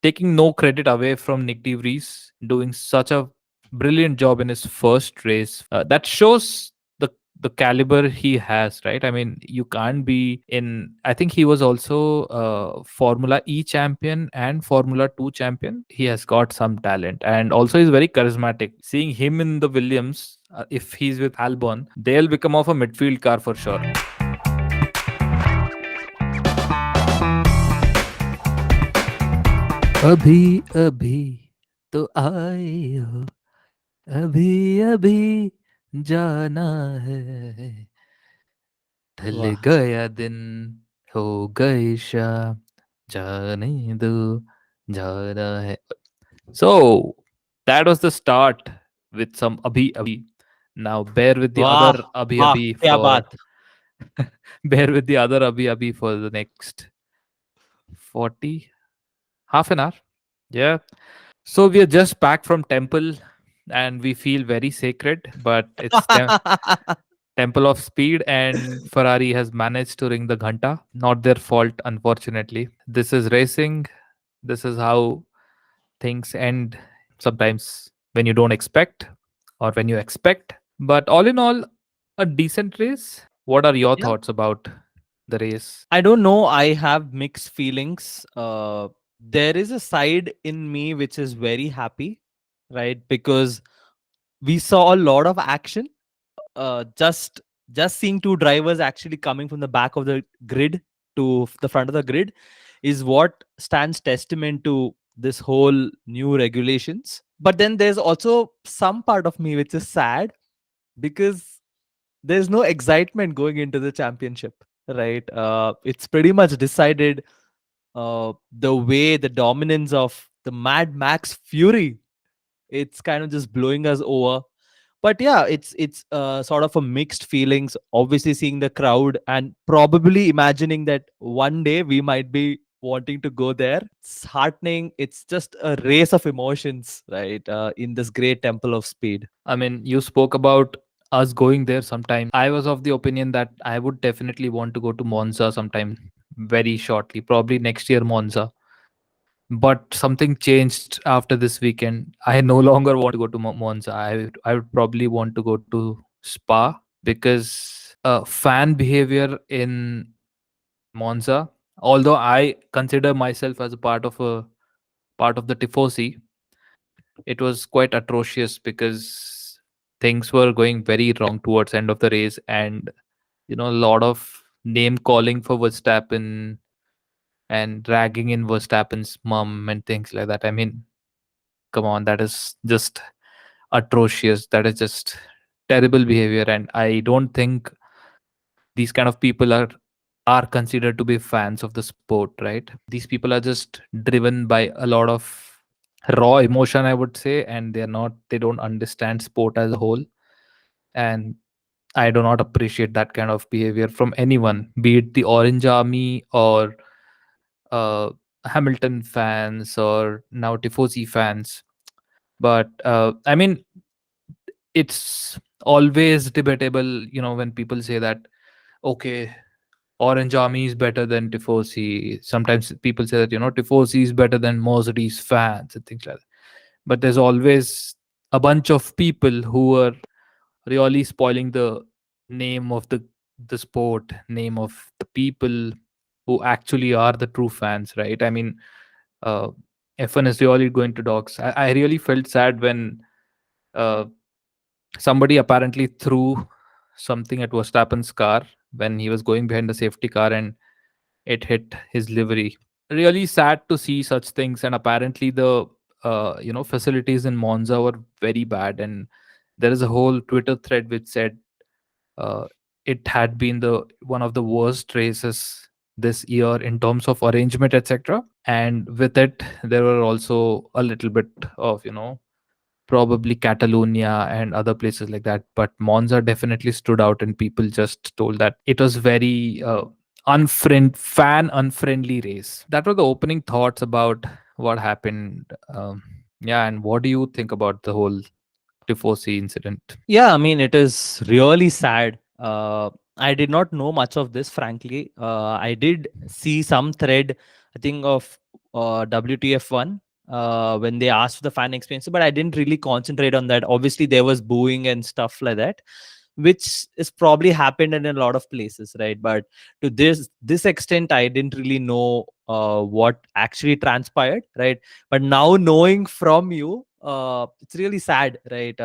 taking no credit away from Nick De Vries doing such a brilliant job in his first race. That shows the caliber he has, right? I mean, you can't be in. I think he was also Formula E champion and Formula 2 champion. He has got some talent, and also he's very charismatic. Seeing him in the Williams, if he's with Albon, they'll become of a midfield car for sure. अभी अभी तो आए हो, अभी अभी जाना है, ढल Wow. गया दिन, हो गई शाम, जाने दो, जाना है. So that was the start with some abhi abhi. Now bear with the other Wow. abhi Wow. abhi Kya for baat. bear with the other abhi abhi for the next 40 half an hour. Yeah. So we are just back from temple and we feel very sacred, but it's temple of speed and Ferrari has managed to ring the ghanta. Not their fault, unfortunately. This is racing. This is how things end sometimes when you don't expect or when you expect. But all in all, a decent race. What are your Yeah. thoughts about the race? I don't know. I have mixed feelings. There is a side in me which is very happy, right? Because we saw a lot of action. Just seeing two drivers actually coming from the back of the grid to the front of the grid is what stands testament to this whole new regulations. But then there's also some part of me which is sad because there's no excitement going into the championship, right? It's pretty much decided. The way the dominance of the Mad Max Fury, it's kind of just blowing us over. But yeah, it's sort of a mixed feelings. Obviously, seeing the crowd and probably imagining that one day we might be wanting to go there. It's heartening. It's just a race of emotions, right? In this great temple of speed. I mean, you spoke about us going there sometime. I was of the opinion that I would definitely want to go to Monza sometime very shortly, probably next year, Monza. But something changed after this weekend. I no longer want to go to Monza. I would probably want to go to Spa because fan behavior in Monza, although I consider myself as a part of the Tifosi, it was quite atrocious because things were going very wrong towards end of the race, and a lot of name calling for Verstappen and dragging in Verstappen's mom and things like that. I mean, come on, that is just atrocious. That is just terrible behavior, and I don't think these kind of people are considered to be fans of the sport, right? These people are just driven by a lot of raw emotion, I would say, and they don't understand sport as a whole. And I do not appreciate that kind of behavior from anyone, be it the Orange Army or uh, Hamilton fans or now Tifosi fans. But I mean, it's always debatable, when people say that, okay, Orange Army is better than Tifosi. Sometimes people say that, Tifosi is better than Mercedes fans and things like that. But there's always a bunch of people who are really spoiling the name of the sport, name of the people who actually are the true fans, right? I mean, uh, F1 is really going to dogs. I really felt sad when uh, somebody apparently threw something at Verstappen's car when he was going behind the safety car and it hit his livery. Really sad to see such things. And apparently the facilities in Monza were very bad, and there is a whole Twitter thread which said uh, it had been the one of the worst races this year in terms of arrangement, etc. And with it there were also a little bit of probably Catalonia and other places like that. But Monza definitely stood out, and people just told that it was very fan unfriendly race. That were the opening thoughts about what happened. Yeah, and what do you think about the whole Tifosi incident? Yeah, I mean, it is really sad. I did not know much of this, frankly. I did see some thread, I think, of WTF1 when they asked for the fan experience, but I didn't really concentrate on that. Obviously, there was booing and stuff like that, which is probably happened in a lot of places, right? But to this extent, I didn't really know what actually transpired, right? But now knowing from you, it's really sad, right?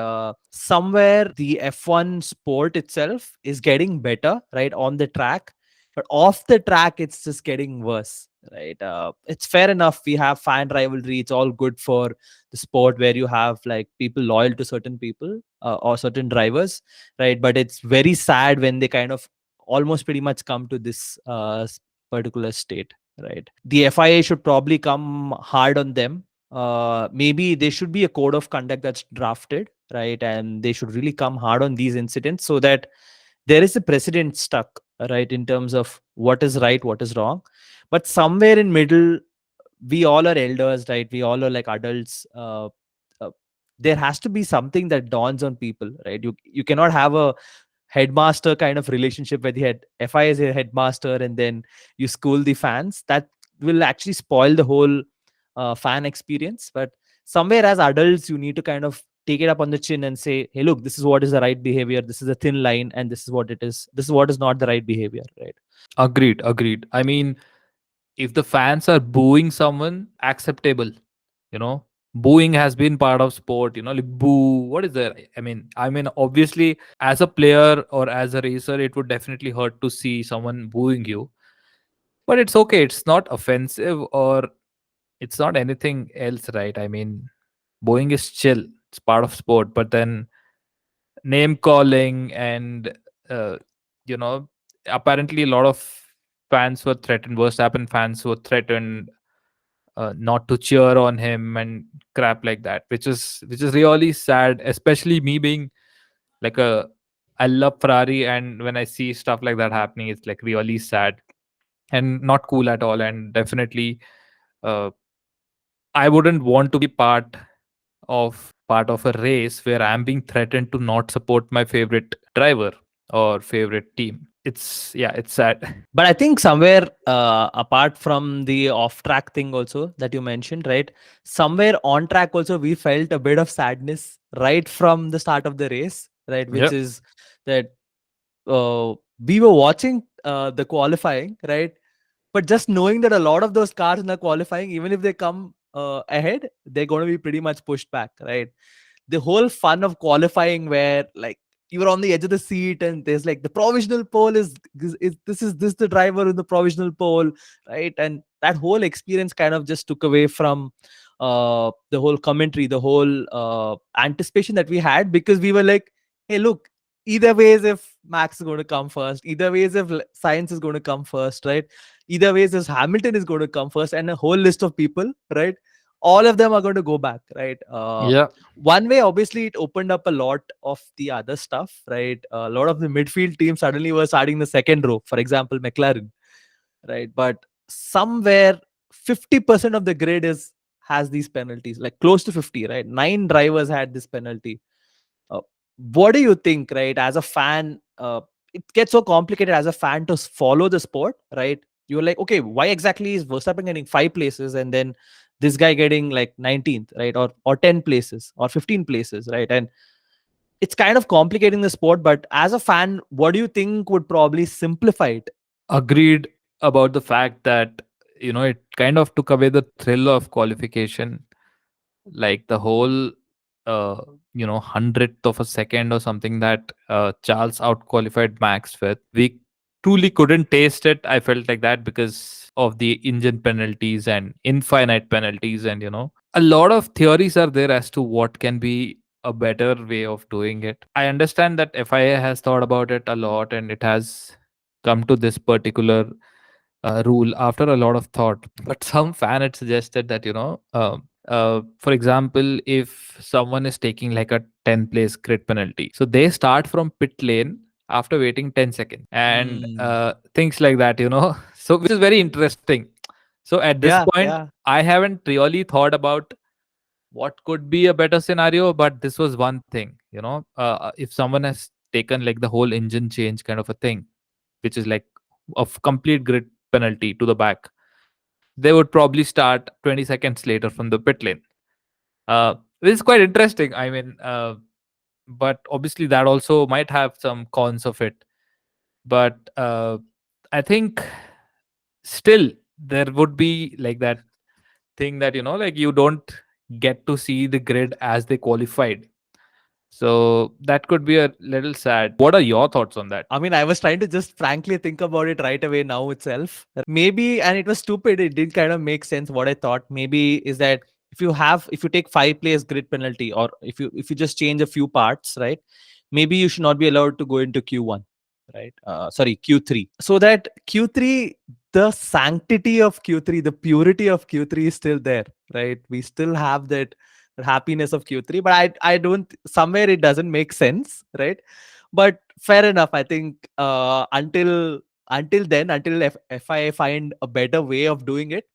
Somewhere the F1 sport itself is getting better, right, on the track, but off the track it's just getting worse, right? It's fair enough, we have fan rivalry, it's all good for the sport where you have like people loyal to certain people or certain drivers, right? But it's very sad when they kind of almost pretty much come to this particular state, right? The FIA should probably come hard on them. Maybe there should be a code of conduct that's drafted, right? And they should really come hard on these incidents so that there is a precedent stuck, right, in terms of what is right, what is wrong. But somewhere in middle, we all are elders, right? We all are like adults. Uh, there has to be something that dawns on people, right? You cannot have a headmaster kind of relationship where the FI is a headmaster and then you school the fans. That will actually spoil the whole fan experience. But somewhere as adults, you need to kind of take it up on the chin and say, hey, look, this is what is the right behavior, this is a thin line, and this is what it is, this is what is not the right behavior, right? Agreed, agreed. I mean, if the fans are booing someone, acceptable. You know, booing has been part of sport. You know, like boo. What is there? I mean, obviously, as a player or as a racer, it would definitely hurt to see someone booing you. But it's okay. It's not offensive or it's not anything else, right? I mean, booing is chill. It's part of sport. But then name calling and uh, you know, apparently a lot of fans were threatened. Verstappen fans were threatened not to cheer on him and crap like that, which is really sad. Especially me being like a I love Ferrari, and when I see stuff like that happening, it's like really sad and not cool at all. And definitely, uh, I wouldn't want to be part of a race where I'm being threatened to not support my favorite driver or favorite team. It's yeah, it's sad. But I think somewhere apart from the off track thing also that you mentioned, right? Somewhere on track also we felt a bit of sadness right from the start of the race, right? Which Yep. is that we were watching the qualifying, right? But just knowing that a lot of those cars in the qualifying, even if they come ahead, they're going to be pretty much pushed back, right? The whole fun of qualifying where like you were on the edge of the seat and there's like the provisional pole is this the driver in the provisional pole, right? And that whole experience kind of just took away from the whole commentary, the whole anticipation that we had, because we were like, hey, look, either ways if Max is going to come first, either ways if Science is going to come first, right? Either ways if Hamilton is going to come first, and a whole list of people, right? All of them are going to go back, right? Yeah. One way, obviously, it opened up a lot of the other stuff, right? A lot of the midfield teams suddenly were starting the second row, for example, McLaren, right? But somewhere 50% of the grid is has these penalties, like close to 50, right? 9 drivers had this penalty. uh, what do you think, right, as a fan? It gets so complicated as a fan to follow the sport, right? You're like, okay, why exactly is Verstappen getting 5 places and then this guy getting like 19th, right? Or 10 places or 15 places, right? And it's kind of complicating the sport. But as a fan, what do you think would probably simplify it? Agreed about the fact that it kind of took away the thrill of qualification, like the whole uh hundredth of a second or something that Charles out qualified Max with. We truly couldn't taste it. I felt like that because of the engine penalties and infinite penalties, and a lot of theories are there as to what can be a better way of doing it. I understand that FIA has thought about it a lot and it has come to this particular rule after a lot of thought. But some fan had suggested that, for example, if someone is taking like a 10 place grid penalty, so they start from pit lane after waiting 10 seconds and Hmm. things like that, so which is very interesting. So at this Yeah, point, yeah. I haven't really thought about what could be a better scenario, but this was one thing, if someone has taken like the whole engine change kind of a thing, which is like a complete grid penalty to the back. they would probably start 20 seconds later from the pit lane. This is quite interesting. I mean, but obviously that also might have some cons of it. But I think still there would be like that thing that, like you don't get to see the grid as they qualified. So that could be a little sad. What are your thoughts on that? I mean, I was trying to just frankly think about it right away now itself. Maybe, and it was stupid. It didn't kind of make sense. What I thought maybe is that if you take 5 players grid penalty, or if you just change a few parts, right? Maybe you should not be allowed to go into Q1, right? Sorry, Q3. So that Q3, the sanctity of Q3, the purity of Q3 is still there, right? We still have that happiness of Q3, but I don't, somewhere it doesn't make sense, right? But fair enough. I think until then, until if I find a better way of doing it,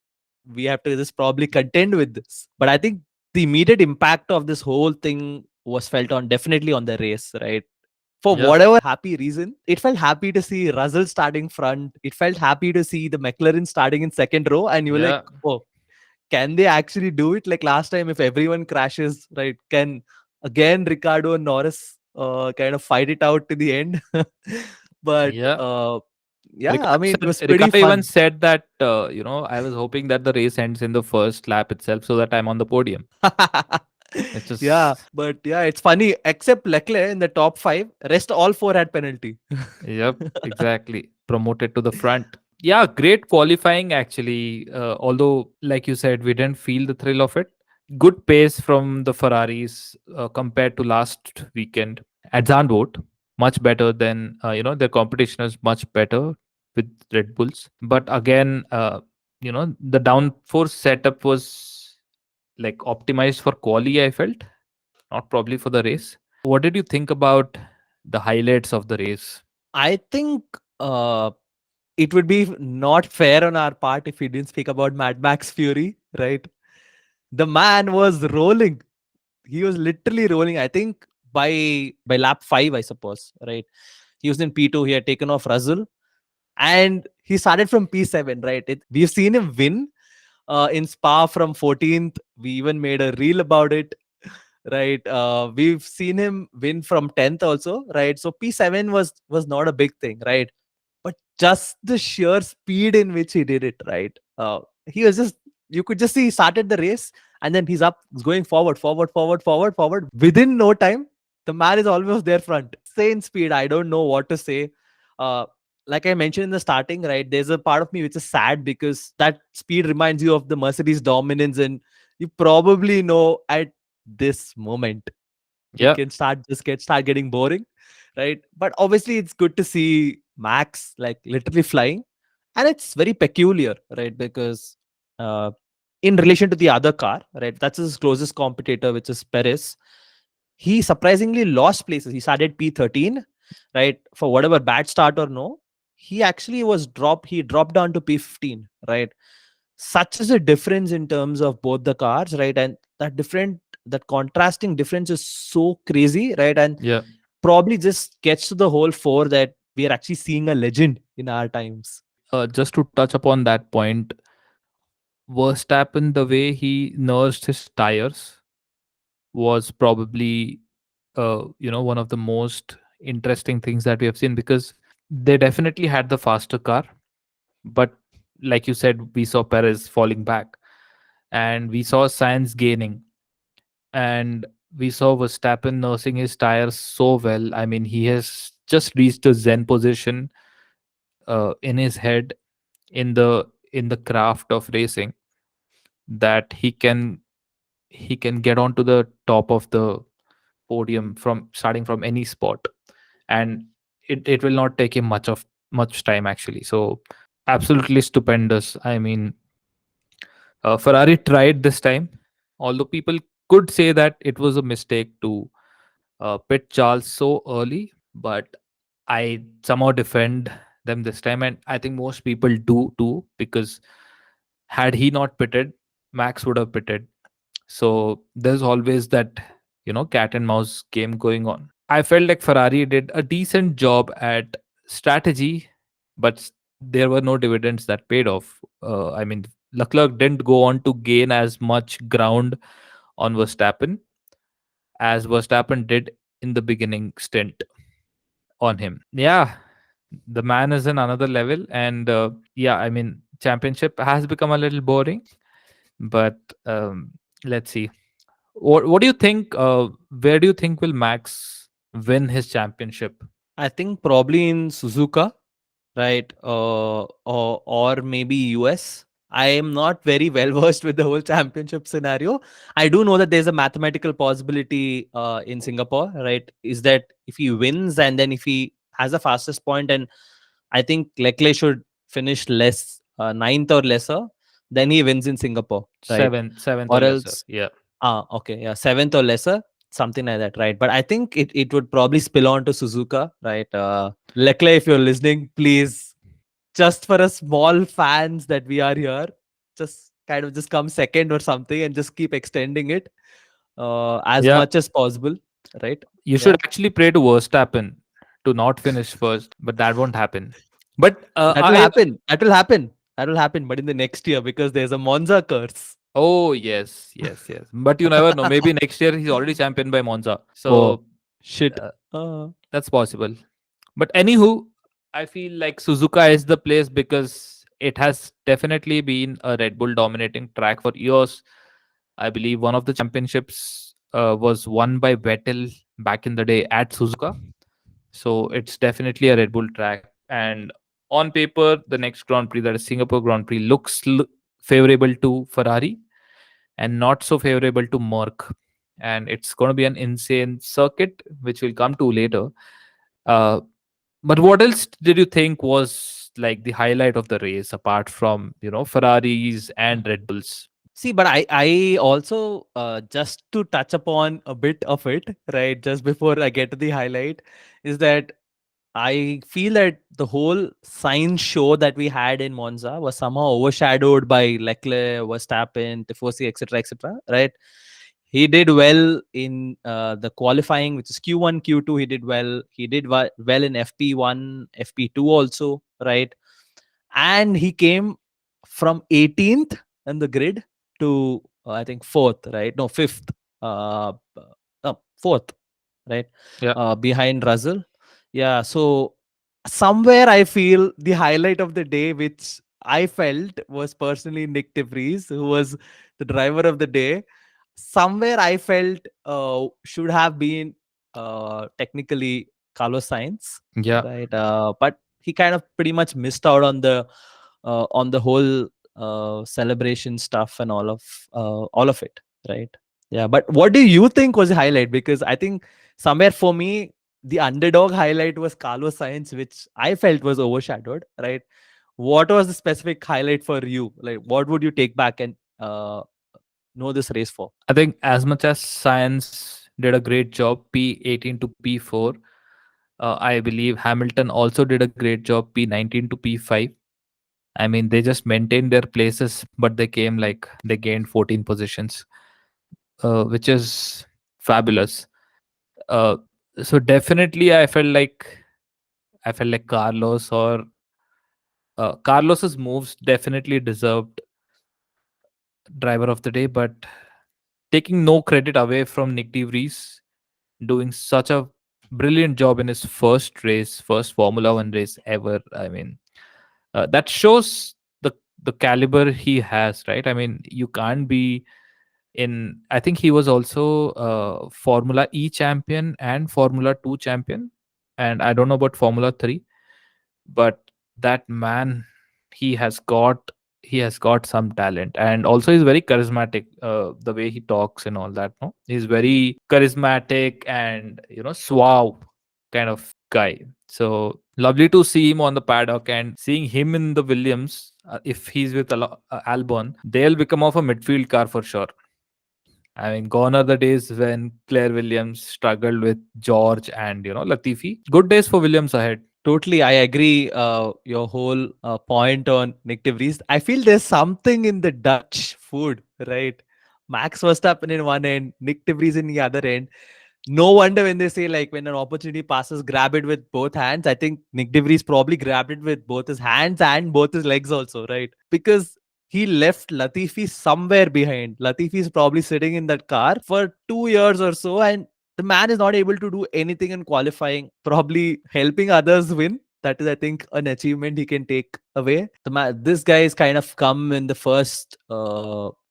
we have to just probably contend with this. But I think the immediate impact of this whole thing was felt on, definitely on the race, right? For Yeah, whatever happy reason, it felt happy to see Russell starting front. It felt happy to see the McLaren starting in second row, and you were like, yeah, oh, can they actually do it like last time? If everyone crashes, right? Can again Ricardo and Norris kind of fight it out to the end? But yeah. yeah, I mean, it was pretty Ricardo even fun. said that, I was hoping that the race ends in the first lap itself so that I'm on the podium. It's Yeah, just, but yeah, it's funny. Except Leclerc in the top five, rest all four had penalty. yep, exactly. Promoted to the front. Yeah, great qualifying actually. Although, like you said, we didn't feel the thrill of it. Good pace from the Ferraris compared to last weekend at Zandvoort. Much better than, their competition is much better with Red Bulls. But again, the downforce setup was like optimized for quali, I felt, not probably for the race. What did you think about the highlights of the race? I think it would be not fair on our part if we didn't speak about Mad Max Fury, right? The man was rolling. He was literally rolling. I think by lap 5, I suppose, right? He was in P2. He had taken off Russell, and he started from P7, right? We've seen him win in Spa from 14th. We even made a reel about it, right? We've seen him win from 10th also, right? So P7 was not a big thing, right? But just the sheer speed in which he did it, right? He was just, you could just see he started the race, and then he's up, he's going forward, forward, forward, forward, forward. Within no time, the man is almost there front. Insane speed. I don't know what to say. Uh, like I mentioned in the starting, right? There's a part of me which is sad because that speed reminds you of the Mercedes dominance, and you probably know at this moment it Yeah, can start getting boring, right? But obviously it's good to see Max like literally flying, and it's very peculiar, right? Because uh, in relation to the other car, right, that's his closest competitor, which is Perez. He surprisingly lost places. He started P13, right? For whatever bad start or no, he actually he dropped down to P15, right? Such is a difference in terms of both the cars, right? And that contrasting difference is so crazy, right? And yeah. probably just gets to the whole four that we are actually seeing a legend in our times. Just to touch upon that point, Verstappen, the way he nursed his tires was probably, one of the most interesting things that we have seen because they definitely had the faster car, but like you said, we saw Perez falling back, and we saw Sainz gaining, and we saw Verstappen nursing his tires so well. I mean, he has just reached a zen position in his head in the craft of racing that he can get onto the top of the podium from starting from any spot, and it will not take him much time actually. So absolutely stupendous. I mean, Ferrari tried this time, although people could say that it was a mistake to pit Charles so early, but I somehow defend them this time, and I think most people do too, because had he not pitted, Max would have pitted. So there's always that, cat and mouse game going on. I felt like Ferrari did a decent job at strategy, but there were no dividends that paid off. I mean, Leclerc didn't go on to gain as much ground on Verstappen as Verstappen did in the beginning stint on him. Yeah, the man is in another level, and yeah, I mean, championship has become a little boring, but let's see. What do you think? Where do you think will Max win his championship? I think probably in Suzuka, right? Or maybe US. I am not very well versed with the whole championship scenario. I do know that there's a mathematical possibility in Singapore, right? Is that if he wins and then if he has the fastest point, and I think Leclerc should finish less, ninth or lesser, then he wins in Singapore, right? Seventh or Or lesser. else, Yeah, okay, yeah, seventh or lesser, something like that, right? But I think it would probably spill on to Suzuka, right? Leclerc, if you're listening, please, just for a small fans that we are here, just kind of just come second or something and just keep extending it as yeah. much as possible, right? You should Yeah, actually pray to Verstappen to not finish first, but that won't happen. But that will happen. That will happen. That will happen. But in the next year, because there's a Monza curse. oh yes, yes, yes. But you never know. Maybe next year he's already champion by Monza, Oh so shit. uh, that's possible. But anywho, I feel like Suzuka is the place because it has definitely been a Red Bull dominating track for years. I believe one of the championships was won by Vettel back in the day at Suzuka. So it's definitely a Red Bull track. And on paper, the next Grand Prix, that is Singapore Grand Prix, looks favorable to Ferrari and not so favorable to Merck. And it's going to be an insane circuit, which we'll come to later. Uh, but what else did you think was like the highlight of the race apart from, Ferraris and Red Bulls? See, but I also just to touch upon a bit of it, right? Just before I get to the highlight, is that I feel that the whole science show that we had in Monza was somehow overshadowed by Leclerc, Verstappen, Tifosi, etc., etc. Right? He did well in the qualifying, which is Q1, Q2. He did well. He did well in FP1, FP2 also, right? And he came from 18th in the grid to I think fourth, right? No, fifth, no, fourth, right? Yeah. Behind Russell. Yeah, so somewhere I feel the highlight of the day, which I felt was personally Nick de Vries, who was the driver of the day. Somewhere I felt should have been technically Carlos Sainz, Yeah. right? But he kind of pretty much missed out on the whole celebration stuff and all of it, right? Yeah, but what do you think was the highlight? Because I think somewhere for me, the underdog highlight was Carlos Sainz, which I felt was overshadowed, right? What was the specific highlight for you? Like, what would you take back and know this race for? I think as much as science did a great job, P18 to P4, I believe Hamilton also did a great job, P19 to P5. I mean, they just maintained their places, but they gained 14 positions, which is fabulous. Uh, so definitely, I felt like Carlos's moves definitely deserved driver of the day, but taking no credit away from Nick De Vries doing such a brilliant job in his first Formula One race ever. I mean, that shows the caliber he has, right? I mean, you can't be in. I think he was also Formula E champion and Formula Two champion, and I don't know about Formula Three, but that man, he has got he has got some talent, and also he's very charismatic. The way he talks and all that, no, he's very charismatic and suave kind of guy. So lovely to see him on the paddock and seeing him in the Williams. If he's with Albon, they'll become off a midfield car for sure. I mean, gone are the days when Claire Williams struggled with George and Latifi. Good days for Williams ahead. Totally, I agree. Your whole point on Nick de Vries. I feel there's something in the Dutch food, right? Max Verstappen in one end, Nick de Vries in the other end. No wonder when they say like when an opportunity passes, grab it with both hands. I think Nick de Vries probably grabbed it with both his hands and both his legs also, right? Because he left Latifi somewhere behind. Latifi is probably sitting in that car for 2 years or so, and the man is not able to do anything in qualifying, probably helping others win. That is, I think, an achievement he can take away. This guy is kind of come in the first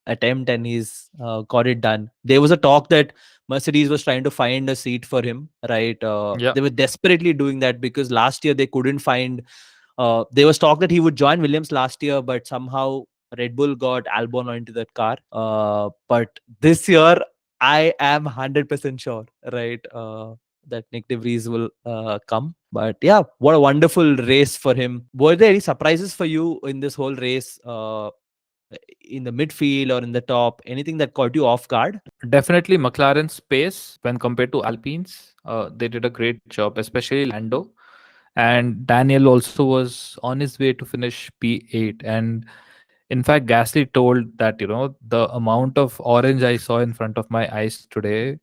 attempt, and he's got it done. There was a talk that Mercedes was trying to find a seat for him, right? Yeah, They were desperately doing that because last year they couldn't find. There was talk that he would join Williams last year, but somehow Red Bull got Albon into that car. But this year, I am 100% sure, right? That Nick De Vries will come. But yeah, what a wonderful race for him. Were there any surprises for you in this whole race? In the midfield or in the top, anything that caught you off guard? definitely McLaren's pace when compared to Alpine's. They did a great job, especially Lando. And Daniel also was on his way to finish P8. And in fact, Gasly told that, the amount of orange I saw in front of my eyes today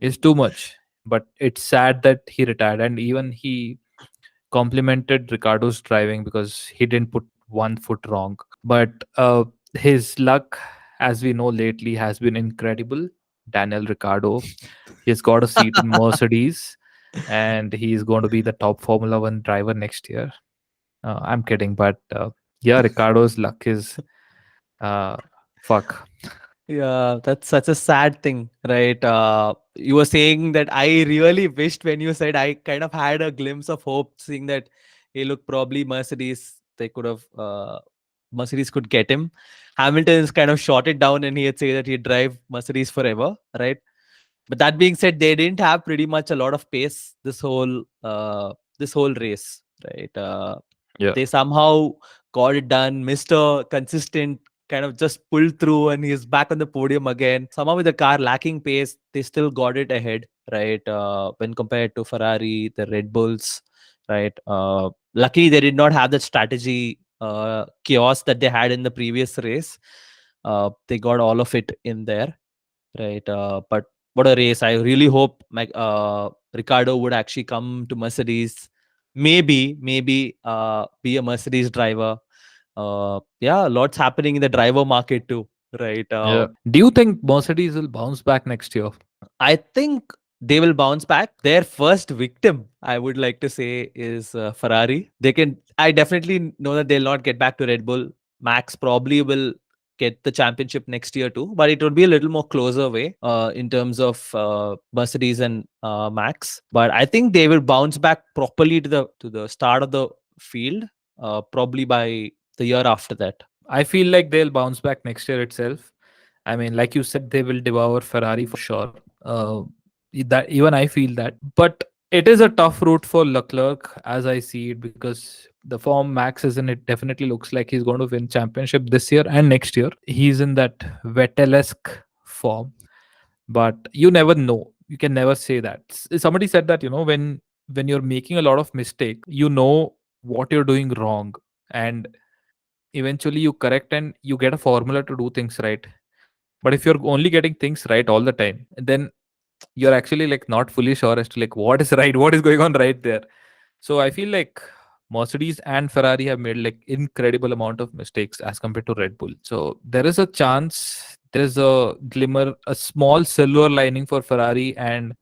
is too much. But it's sad that he retired. And even he complimented Ricardo's driving because he didn't put one foot wrong. But his luck, as we know lately, has been incredible. Daniel Ricardo, he's got a seat in Mercedes, and he's going to be the top Formula One driver next year. I'm kidding, but yeah, Ricardo's luck is uh, fuck. Yeah, that's such a sad thing, right? You were saying that I really wished when you said I kind of had a glimpse of hope, seeing that, hey, look, probably Mercedes, they could have, Mercedes could get him. Hamilton is kind of shot it down and he had said that he'd drive Mercedes forever, right? But that being said, they didn't have pretty much a lot of pace this whole race, right? Yeah, They somehow got it done. Mr. Consistent kind of just pulled through and he's back on the podium again. Somehow with the car lacking pace, they still got it ahead, right? When compared to Ferrari, the Red Bulls, right? Luckily, they did not have that strategy chaos that they had in the previous race. They got all of it in there, right? But what a race! I really hope Ricardo would actually come to Mercedes. Maybe be a Mercedes driver. Yeah, lots happening in the driver market too, right? yeah. Do you think Mercedes will bounce back next year? I think they will bounce back. Their first victim, I would like to say, is Ferrari. They can. I definitely know that they'll not get back to Red Bull. Max probably will get the championship next year too, but it would be a little more closer way in terms of Mercedes and Max. But I think they will bounce back properly to the start of the field, probably by the year after that. I feel like they'll bounce back next year itself. I mean, like you said, they will devour Ferrari for sure. That even I feel that, but it is a tough route for Leclerc as I see it because the form Max is in, it definitely looks like he's going to win championship this year and next year. He's in that Vettel-esque form, but you never know. You can never say that. Somebody said that when you're making a lot of mistake, you know what you're doing wrong, and eventually you correct and you get a formula to do things right. But if you're only getting things right all the time, then you're actually like not fully sure as to like what is right, what is going on right there. So I feel like Mercedes and Ferrari have made like incredible amount of mistakes as compared to Red Bull. So there is a chance, there is a glimmer, a small silver lining for Ferrari, and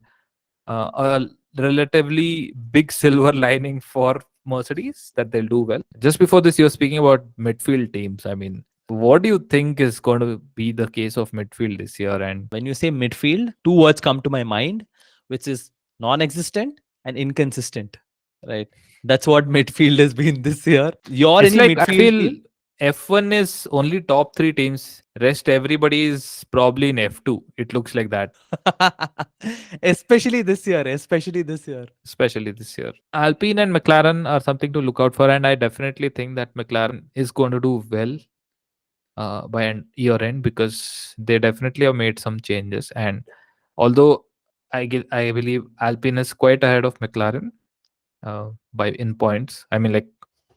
a relatively big silver lining for Mercedes that they'll do well. Just before this, you're speaking about midfield teams. I mean, what do you think is going to be the case of midfield this year? And When you say midfield, two words come to my mind, which is non-existent and inconsistent. Right. That's what midfield has been this year. Your it's any like I midfield feel team? F1 is only top three teams. Rest everybody is probably in F2. It looks like that, Especially this year. Especially this year. especially this year. Alpine and McLaren are something to look out for, and I definitely think that McLaren is going to do well by an year end because they definitely have made some changes. And although I believe Alpine is quite ahead of McLaren by in points. I mean, like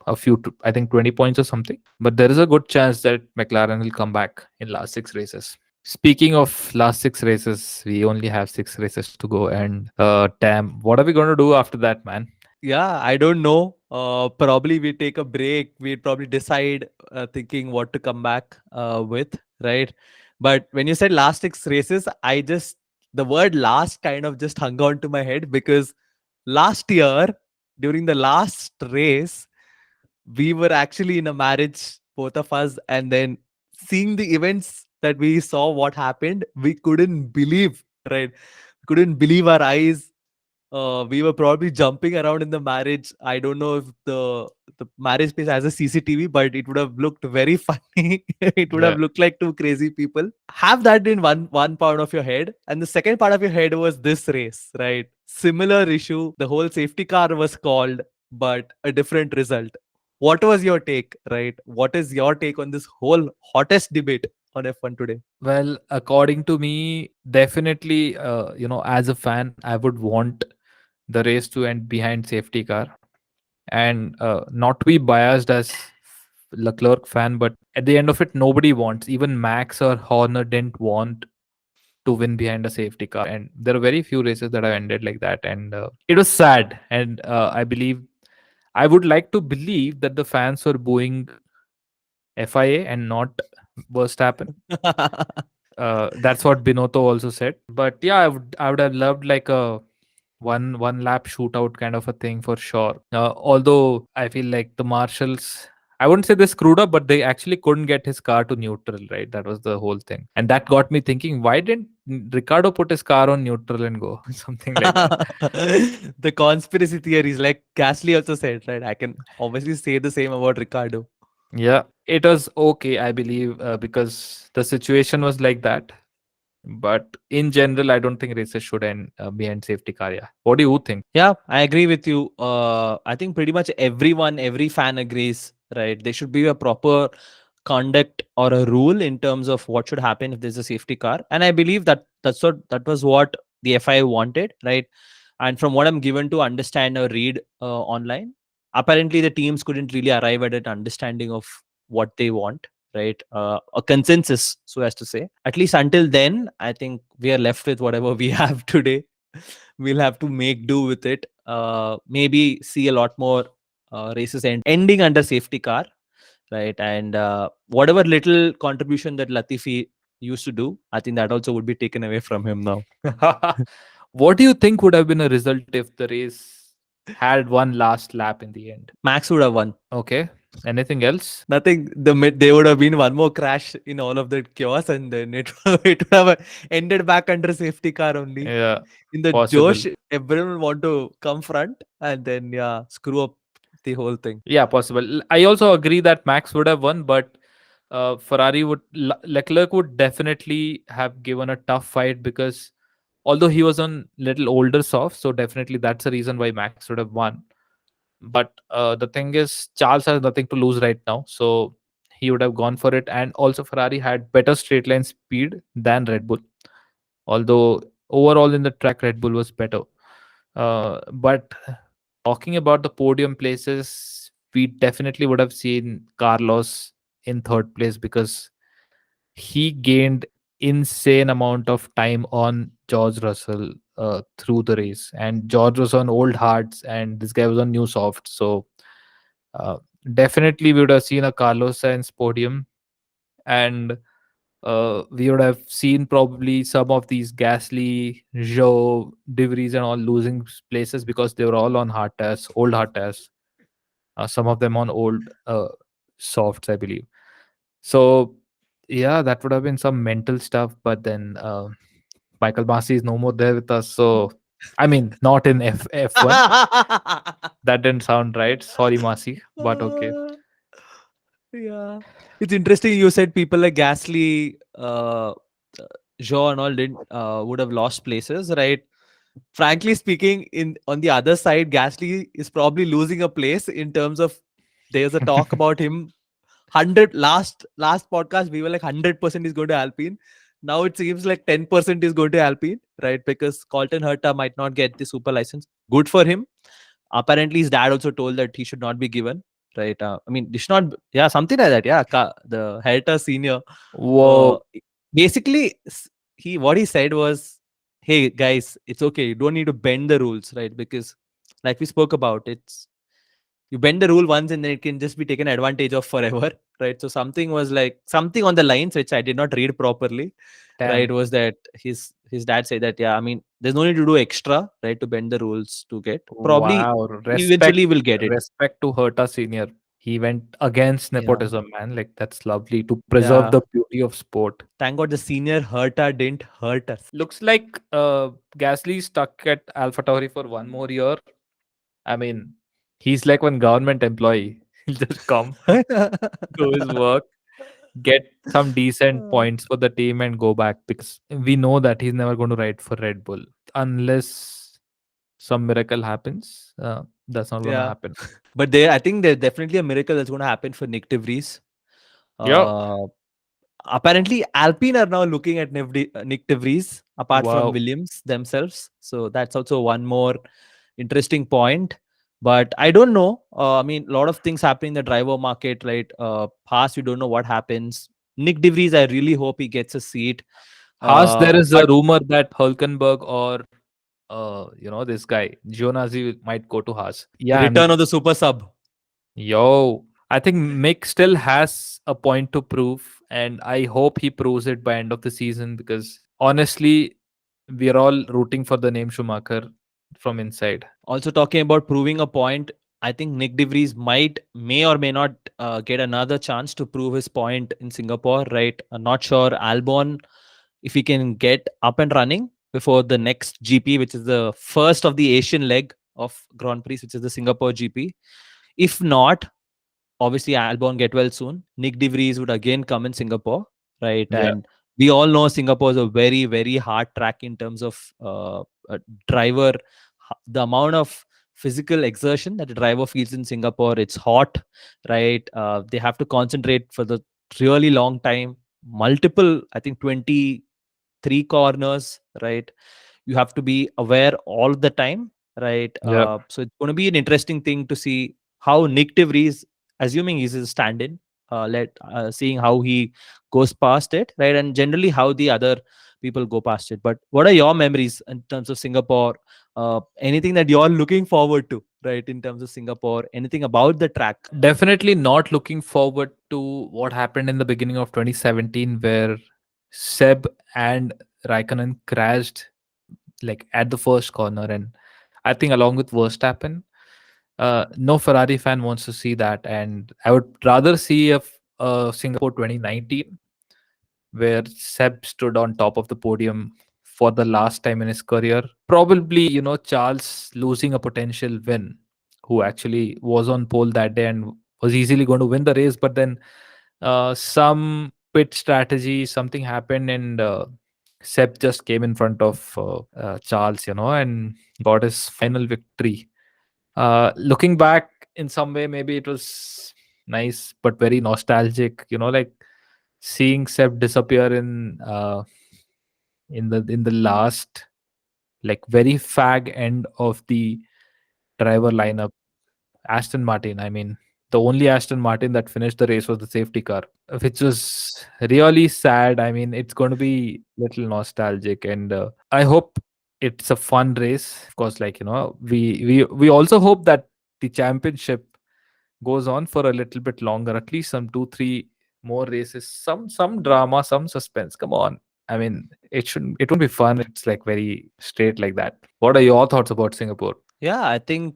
a few, I think 20 points or something. But there is a good chance that McLaren will come back in last six races. Speaking of last six races, we only have six races to go. And damn, what are we going to do after that, man? Yeah, I don't know. Probably we take a break. We'd probably decide, thinking what to come back with, right? But when you said last six races, the word last kind of just hung on to my head because last year, during the last race, we were actually in a marriage, both of us, and then seeing the events that we saw, what happened, we couldn't believe, right? Couldn't believe our eyes. We were probably jumping around in the marriage. I don't know if the marriage place has a CCTV, but it would have looked very funny. It would have Yeah. looked like two crazy people. Have that in one part of your head, and the second part of your head was this race, right? Similar issue. The whole safety car was called, but a different result. What was your take, right? What is your take on this whole hottest debate on F1 today? Well, according to me, definitely, as a fan, I would want the race to end behind safety car. And not to be biased as Leclerc fan, but at the end of it, nobody wants. Even Max or Horner didn't want to win behind a safety car, and there are very few races that have ended like that, and it was sad. And I would like to believe that the fans were booing FIA and not Verstappen. That's what Binotto also said. But yeah, I would have loved like a one lap shootout kind of a thing for sure. Although I feel like the marshals, I wouldn't say they screwed up, but they actually couldn't get his car to neutral, right? That was the whole thing. And that got me thinking, why didn't Ricardo put his car on neutral and go? Something like that. The conspiracy theories, like Gasly also said, right? I can obviously say the same about Ricardo. Yeah, it was okay, I believe, because the situation was like that. But in general, I don't think races should end behind safety car. Yeah. What do you think? Yeah, I agree with you. I think pretty much everyone, every fan agrees, right? There should be a proper conduct or a rule in terms of what should happen if there's a safety car. And I believe that was what the FIA wanted, right? And from what I'm given to understand or read online, apparently the teams couldn't really arrive at an understanding of what they want, right? A consensus, so as to say. At least until then, I think we are left with whatever we have today. We'll have to make do with it. Maybe see a lot more races ending under safety car, right? And whatever little contribution that Latifi used to do, I think that also would be taken away from him now. What do you think would have been a result if the race had one last lap in the end? Max would have won. Okay. Anything else? Nothing. There would have been one more crash in all of the chaos, and then it would have ended back under safety car only. Yeah, In the possible. Josh, everyone want to come front, and then yeah, screw up the whole thing. Yeah, possible. I also agree that Max would have won, but Leclerc would definitely have given a tough fight because although he was on little older soft, so definitely that's the reason why Max would have won. But the thing is, Charles has nothing to lose right now, so he would have gone for it. And also, Ferrari had better straight line speed than Red Bull, although overall in the track, Red Bull was better. But talking about the podium places, we definitely would have seen Carlos in third place because he gained insane amount of time on George Russell through the race, and George was on old hards, and this guy was on new soft. So uh, definitely, we would have seen a Carlos Sainz podium, and we would have seen probably some of these Gasly, Joe, De Vries, and all losing places because they were all on hard tests, old hard tests. Some of them on old softs, I believe. So yeah, that would have been some mental stuff. But then Michael Masi is no more there with us. So I mean, not in F1. That didn't sound right. Sorry, Masi, but okay. Yeah. It's interesting you said people like Gasly, Jean and all didn't would have lost places, right? Frankly speaking, in on the other side, Gasly is probably losing a place in terms of there's a talk about him 100 last podcast we were like 100% is going to Alpine. Now it seems like 10% is going to Alpine, right? Because Colton Herta might not get the super license. Good for him. Apparently his dad also told that he should not be given, right? I mean, they should not yeah, something like that. Yeah, the Herta senior uh, Whoa. basically he what he said was, hey guys, it's okay, you don't need to bend the rules, right? Because like we spoke about, it's you bend the rule once and then it can just be taken advantage of forever, right? So something was like something on the lines which I did not read properly, right? Damn. Was that his dad said that, yeah, I mean, there's no need to do extra, right, to bend the rules to get. Probably Wow. Respect. eventually we'll get it. Respect to Herta Senior. He went against Yeah, nepotism, man. Like that's lovely to preserve yeah. the beauty of sport. Thank God the senior Herta didn't hurt us. Looks like Gasly stuck at AlphaTauri for one more year. I mean, he's like one government employee. He'll just come, do his work, get some decent points for the team, and go back because we know that he's never going to ride for Red Bull unless some miracle happens. That's not going to Yeah, happen. but there, I think there's definitely a miracle that's going to happen for Nick De Vries. Yeah. Uh, Apparently, Alpine are now looking at Nick De Vries apart from Wow. Williams themselves. So that's also one more interesting point. But I don't know. I mean, a lot of things happen in the driver market, right? Haas, you don't know what happens. Nick De Vries, I really hope he gets a seat. Haas, there is a But rumor that Hulkenberg or this guy Giovinazzi might go to Haas. Yeah, return of the super sub. yo, I think Mick still has a point to prove, and I hope he proves it by end of the season because honestly, we are all rooting for the name Schumacher from inside. Also talking about proving a point, I think Nick De Vries may or may not get another chance to prove his point in Singapore, right? I'm not sure Albon, if he can get up and running before the next GP, which is the first of the Asian leg of Grand Prix, which is the Singapore GP. If not, obviously Albon get well soon. Nick De Vries would again come in Singapore, right? Yeah, And we all know Singapore is a very, very hard track in terms of a driver. The amount of physical exertion that the driver feels in Singapore, it's hot, right? They have to concentrate for the really long time. Multiple, I think 23 corners, right? You have to be aware all the time, right? yeah. So it's going to be an interesting thing to see how Nick De Vries, assuming he's a stand-in, seeing how he goes past it, right? And generally how the other people go past it. But what are your memories in terms of Singapore? Anything that you're looking forward to, right? In terms of Singapore, anything about the track? Definitely not looking forward to what happened in the beginning of 2017 where Seb and Raikkonen crashed like at the first corner, and I think along with Verstappen, no Ferrari fan wants to see that, and I would rather see a Singapore 2019 where Seb stood on top of the podium for the last time in his career. Probably, Charles losing a potential win, who actually was on pole that day and was easily going to win the race, but then some pit strategy, something happened, and Seb just came in front of Charles, and got his final victory. Looking back in some way, maybe it was nice, but very nostalgic, like seeing Seb disappear in the last, like very fag end of the driver lineup. Aston Martin, I mean, the only Aston Martin that finished the race was the safety car, which was really sad. I mean, it's going to be little nostalgic, and I hope it's a fun race. Of course, like we also hope that the championship goes on for a little bit longer, at least some 2 3 more races, some drama, some suspense. Come on. I mean, it won't be fun. It's like very straight like that. What are your thoughts about Singapore? Yeah, I think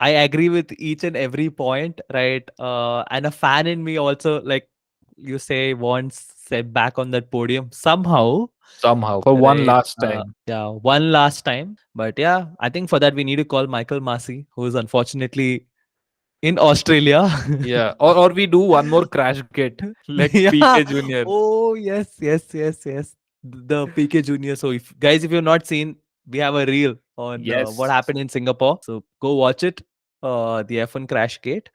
I agree with each and every point, right? And a fan in me also, like you say, wants Seb back on that podium somehow, Somehow, for one right? last time. Yeah, one last time. But yeah, I think for that we need to call Michael Masi, who is unfortunately in Australia. Yeah, or we do one more crash gate like Yeah. PK Junior. Oh, yes, yes, yes, yes. The PK Junior. So, if you've not seen, we have a reel on what Yes. happened in Singapore. So go watch it. The F1 crash gate.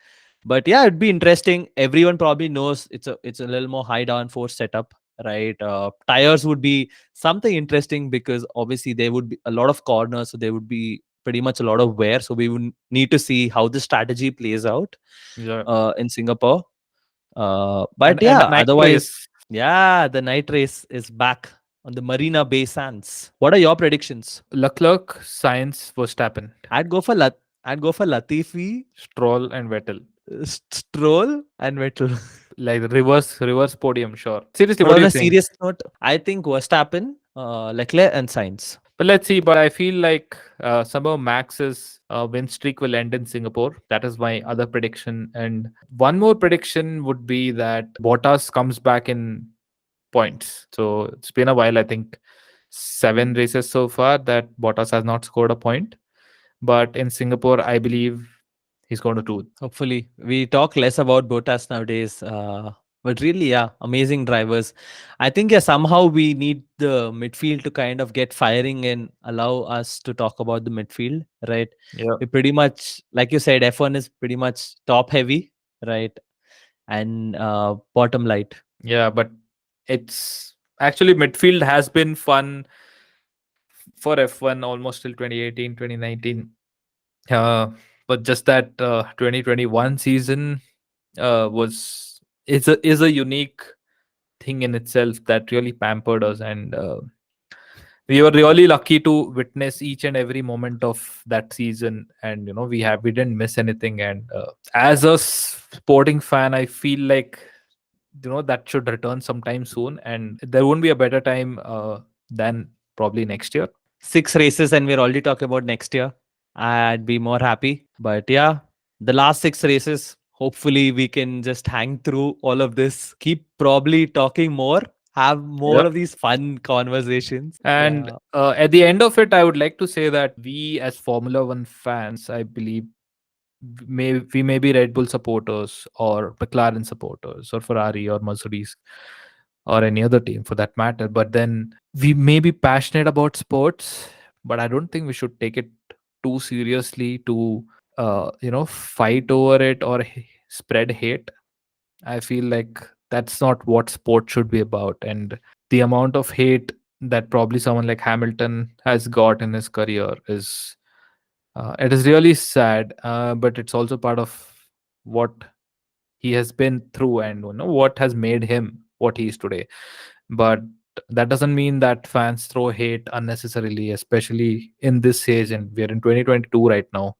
But yeah, it'd be interesting. Everyone probably knows it's a little more high downforce setup, right? Tires would be something interesting because obviously there would be a lot of corners, so there would be pretty much a lot of wear. So we would need to see how the strategy plays out Yeah. in Singapore. And But and a yeah, night otherwise, race. yeah, the night race is back. on the Marina Bay Sands. What are your predictions? Leclerc, Sainz, Verstappen, I'd go for I'd go for Latifi, Stroll, and Vettel. Stroll, and Vettel. Like reverse podium, sure. Seriously, But what do on you a think? serious note, I think Verstappen, Leclerc, and Sainz. But let's see. But I feel like somehow Max's win streak will end in Singapore. That is my other prediction. And one more prediction would be that Bottas comes back in points. So it's been a while. I think 7 races so far that Bottas has not scored a point. But in Singapore, I believe he's going to do it. Hopefully, we talk less about Bottas nowadays. But really, yeah, amazing drivers. I think yeah, somehow we need the midfield to kind of get firing and allow us to talk about the midfield, right? Yeah. We pretty much, like you said, F1 is pretty much top heavy, right? And bottom light. Yeah. But it's actually midfield has been fun for F1 almost till 2018, 2019. Uh, but just that 2021 season was is a unique thing in itself that really pampered us, and we were really lucky to witness each and every moment of that season. And we didn't miss anything. And as a sporting fan, I feel like that should return sometime soon, and there won't be a better time than probably next year. 6 races, and we're already talking about next year. I'd be more happy. But yeah, the last 6 races, hopefully we can just hang through all of this, keep probably talking more, have more Yep. of these fun conversations. And Yeah. at the end of it, I would like to say that we, as Formula One fans, I believe, we may be Red Bull supporters or McLaren supporters or Ferrari or Mercedes or any other team for that matter. But then we may be passionate about sports, but I don't think we should take it too seriously to fight over it or spread hate. I feel like that's not what sport should be about. And the amount of hate that probably someone like Hamilton has got in his career is it is really sad, but it's also part of what he has been through, and what has made him what he is today. But that doesn't mean that fans throw hate unnecessarily, especially in this age. And we are in 2022 right now,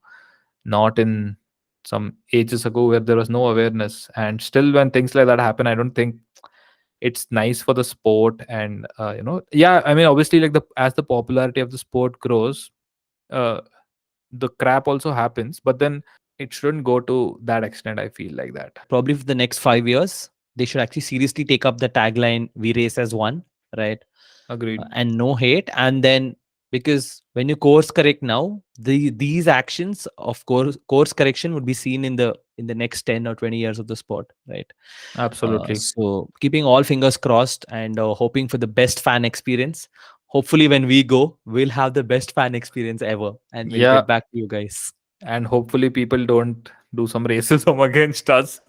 not in some ages ago where there was no awareness. And still, when things like that happen, I don't think it's nice for the sport. And yeah, I mean, obviously, like, the as the popularity of the sport grows, uh, the crap also happens, but then it shouldn't go to that extent. I feel like that. Probably for the next 5 years, they should actually seriously take up the tagline "We race as one," right? Agreed. And no hate. And then, because when you course correct now, these actions of course correction would be seen in the next 10 or 20 years of the sport, right? Absolutely. So keeping all fingers crossed and hoping for the best fan experience. Hopefully when we go, we'll have the best fan experience ever, and we'll Yeah, get back to you guys. and hopefully people don't do some racism against us.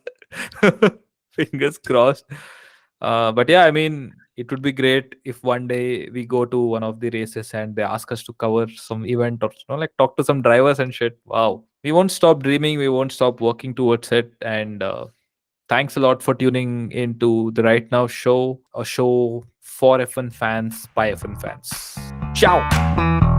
Fingers crossed. But yeah, I mean, it would be great if one day we go to one of the races and they ask us to cover some event, or like talk to some drivers and shit. Wow, we won't stop dreaming, we won't stop working towards it. And thanks a lot for tuning into the Right Now show, a show for F1 fans by F1 fans. Ciao.